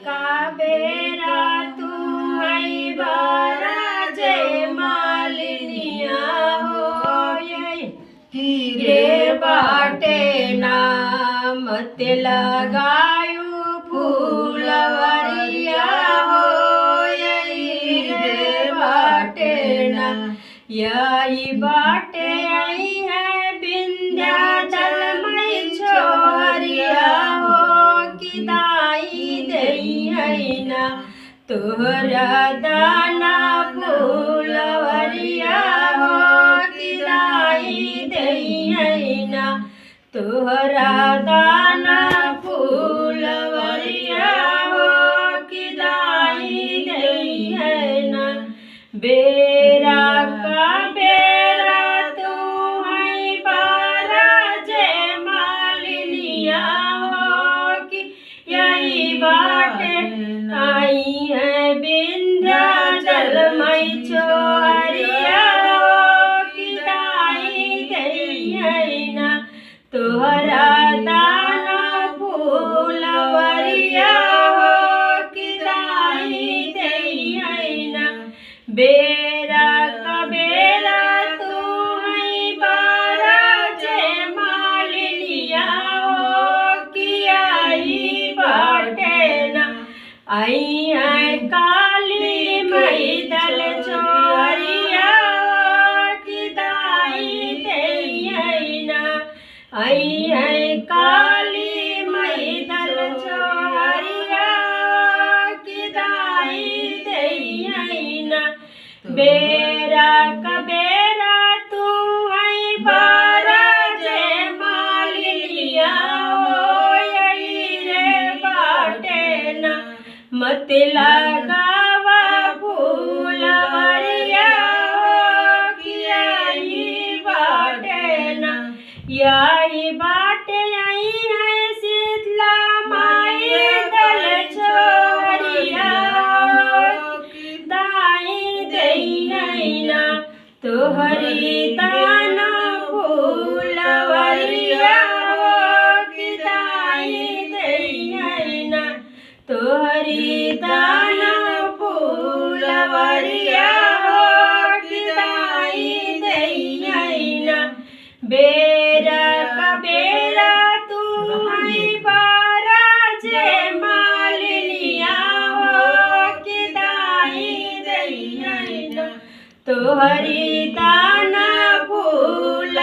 का बेरा तू आई बारा जय मालिनिया हो हीरे बाटे नाम ते लगायू फूलवरिया हो हीरे बाटे ना यही बाटे आई है विंध्याचल मई छोरिया हो कि दाई दई है ना तोहरा दाना फूलवरिया हो कि दाई दई है ना तोहरा दाना फूलवरिया हो कि दाई दई है ना बेरा का बेरा तू है बारा जय मालिनिया हो कि यही बाटे आई है विंध्याचल मई छोरिया हो कि दाई दई है ना तोहरा दाना फूलवरिया हो कि दाई दई है ना बेरा का बेरा तू है बारा जय मालिनिया हो कि आई बाटे ना आई है काली मई दल छोरिया कि दाई दई है ना आई है काली मई दल छोरिया कि दाई दई है ना बेरा का बेरा तू है बारा जय मालिनिया हो यही रे बाटे ना मत लगावा फूलवरिया हो कि यही बाटे ना यही बाटे आई है शीतला माई दल छोरिया दाई दई है ना तोहरी दाना फूलवरिया हो कि दाई दई है ना तोहरी दाना फूलवरिया हो कि दाई दई है ना बेरा का बेरा तू है बारा जय मालिनिया हो कि दाई दई है ना तोहरी दाना फूल